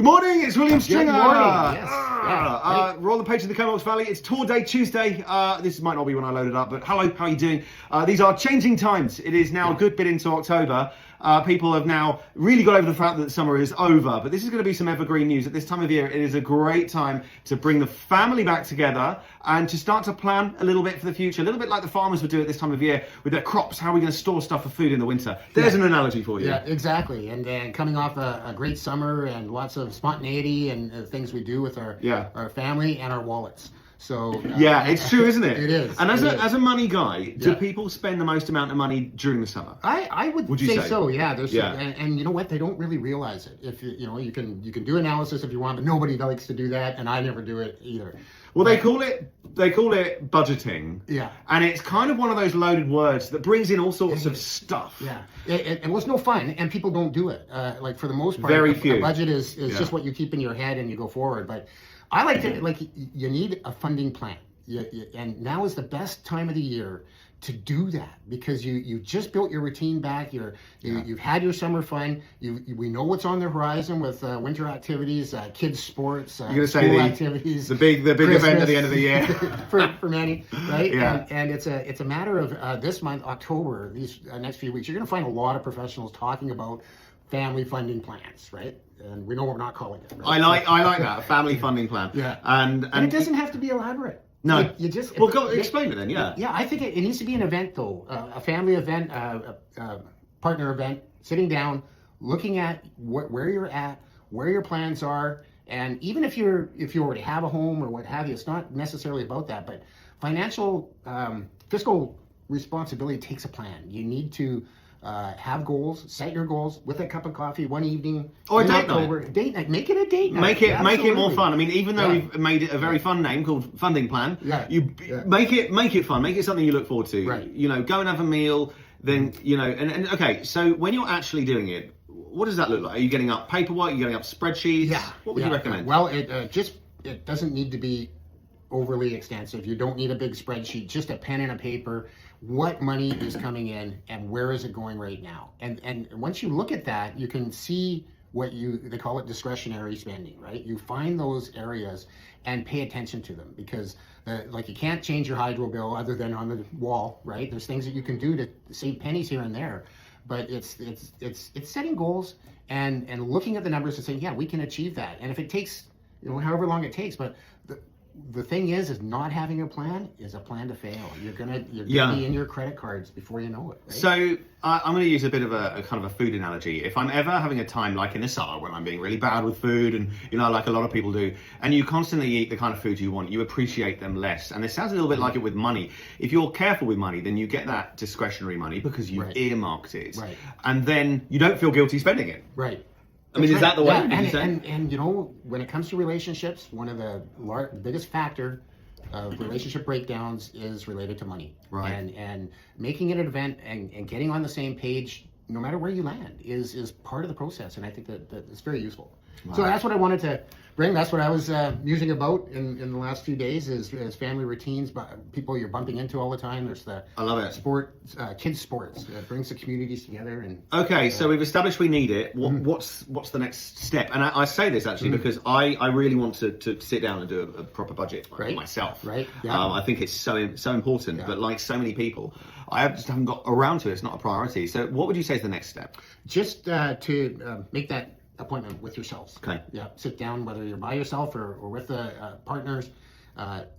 Good morning, it's William Stringer. Good morning. Yes. Yeah, we're on the page of the Comox Valley. It's Tour Day Tuesday. This might not be when I load it up, but hello, how are you doing? These are changing times. It is now a good bit into October. People have now really got over the fact that summer is over, but this is going to be some evergreen news. At this time of year, it is a great time to bring the family back together and to start to plan a little bit for the future, a little bit like the farmers would do at this time of year with their crops. How are we going to store stuff for food in the winter? There's an analogy for you. Yeah, exactly. And coming off a great summer and lots of spontaneity and things we do with our family and our wallets. So yeah, it's true, isn't it? It is. And as a money guy, do Yeah. people spend the most amount of money during the summer? I would you say say? so. Yeah. There's Yeah. And you know what? They don't really realize it. If you can do analysis if you want, but nobody likes to do that, and I never do it either. Well, they call it budgeting. Yeah. And it's kind of one of those loaded words that brings in all sorts of stuff. Yeah, it was no fun, and people don't do it. Like for the most part, Very a few. budget is Yeah. just what you keep in your head and you go forward. But I like to you need a funding plan, and now is the best time of the year to do that because you just built your routine back. You've had your summer fun. We know what's on the horizon with winter activities, kids sports, You're gonna school say activities, the big event at the end of the year. for many, right? Yeah. And it's a matter of this month, October, these next few weeks, you're going to find a lot of professionals talking about family funding plans, right? And we know we're not calling it. Right? I like that, a family funding plan. Yeah. And And it doesn't have to be elaborate. No. You just Well, go explain it then. Yeah. Yeah, I think it needs to be an event though, a family event, a partner event, sitting down, looking at where you're at, where your plans are, and even if you already have a home or what have you, it's not necessarily about that, but financial fiscal responsibility takes a plan. You need to have goals, set your goals with a cup of coffee one evening. Or a in date night. October. Date night. Make it a date night. Make it more Absolutely. fun. I mean, even though Yeah. we've made it a very fun name called Funding Plan, Yeah. Yeah. make it fun. Make it something you look forward to. Right. Go and have a meal. Then and okay. So when you're actually doing it, what does that look like? Are you getting up paperwork? Are you getting up spreadsheets? Yeah. What would you recommend? Well, it doesn't need to be overly extensive. You don't need a big spreadsheet, just a pen and a paper. What money is coming in and where is it going right now? And once you look at that, you can see what they call it discretionary spending, right? You find those areas and pay attention to them because you can't change your hydro bill other than on the wall, right? There's things that you can do to save pennies here and there, but it's setting goals and looking at the numbers and saying, yeah, we can achieve that. And if it takes however long it takes, but the thing is not having a plan is a plan to fail. You're gonna be in your credit cards before you know it. Right? So I'm going to use a bit of a kind of a food analogy. If I'm ever having a time like in the summer when I'm being really bad with food and like a lot of people do, and you constantly eat the kind of food you want, you appreciate them less. And it sounds a little bit like it with money. If you're careful with money, then you get that discretionary money because you've earmarked it, Right. and then you don't feel guilty spending it. Right. I mean, is that the way? Yeah, Would you say? and when it comes to relationships, one of the biggest factor of relationship breakdowns is related to money. Right. And making it an event and getting on the same page, no matter where you land, is part of the process. And I think that it's very useful. Wow. So that's what I wanted to bring. That's what I was musing about in the last few days is family routines, people you're bumping into all the time. There's the I love it. kids sports. It brings the communities together. And Okay, so we've established we need it. What's the next step? And I say this actually because I really want to sit down and do a proper budget myself. Right. Yeah. I think it's so important, but like so many people, I just haven't got around to it. It's not a priority. So what would you say is the next step? Just to make that appointment with yourselves. Okay. Yeah. Sit down, whether you're by yourself or with partners.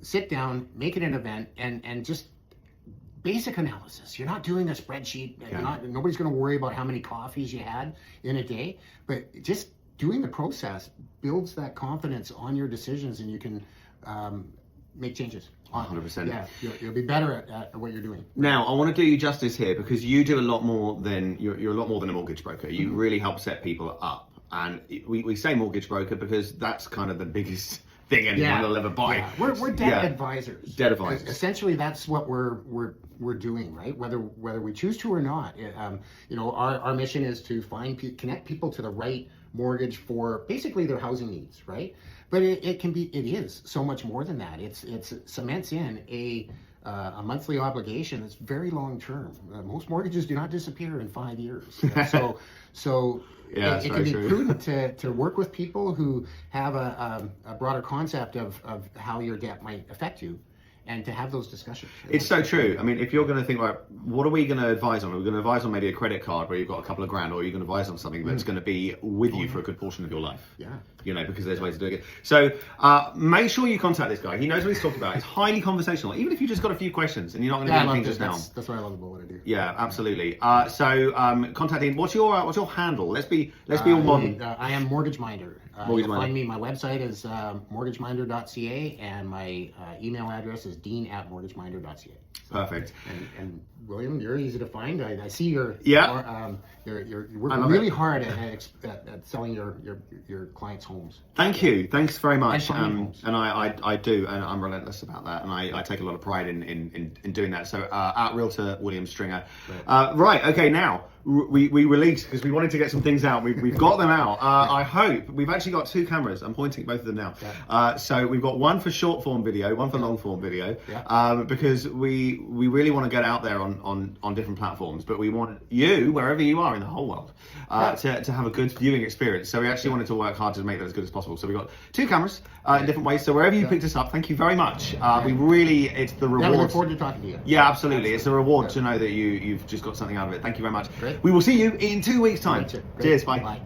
Sit down, make it an event, and just basic analysis. You're not doing a spreadsheet. Nobody's going to worry about how many coffees you had in a day, but just doing the process builds that confidence on your decisions, and you can make changes. 100%. Yeah, you'll be better at what you're doing. Now, I want to do you justice here because you do a lot more than you're a lot more than a mortgage broker. You really help set people up, and we say mortgage broker because that's kind of the biggest thing anyone will ever buy. Yeah. We're debt advisors. Debt advisors. Essentially, that's what we're doing, right? Whether we choose to or not. Our mission is to connect people to the right mortgage for basically their housing needs, right? But it is so much more than that. It cements in a monthly obligation is very long term. Most mortgages do not disappear in 5 years. So Yeah, it that's can be very true. prudent to work with people who have a broader concept of how your debt might affect you, and to have those discussions. It's so true. I mean, if you're going to think, right, what are we going to advise on? Are we going to advise on maybe a credit card where you've got a couple of grand, or are you going to advise on something that's going to be with you for a good portion of your life? Yeah. You know, because there's ways of doing it. So make sure you contact this guy. He knows what he's talking about. It's highly conversational. Even if you just got a few questions and you're not going to do anything just now. That's what I love about what I do. Yeah, absolutely. So contact him. What's your handle? Let's be all modern. I am Mortgage Minder. Mortgage You'll Minder. find me. My website is mortgageminder.ca, and my email address is dean@mortgageminder.ca. Perfect. And William, you're easy to find. I see you're you're working love really it. hard at selling your clients' homes. Thank you. Thanks very much. And finding homes. And I do, and I'm relentless about that, and I take a lot of pride in doing that. So at Realtor William Stringer. Right. Okay. Now we released, because we wanted to get some things out. We've got them out. I hope we've actually got 2 cameras. I'm pointing at both of them now. Yeah. So we've got one for short form video, one for long form video, Yeah. because we really want to get out there on different platforms, but we want you, wherever you are in the whole world, to have a good viewing experience. So we actually wanted to work hard to make that as good as possible. So we've got 2 cameras in different ways. So wherever you picked us up, thank you very much. It's the Yeah, reward. we look forward to talking to you. Yeah, absolutely. It's a reward to know that you've just got something out of it. Thank you very much. Great. We will see you in 2 weeks' time. Great. Cheers. Bye. Bye.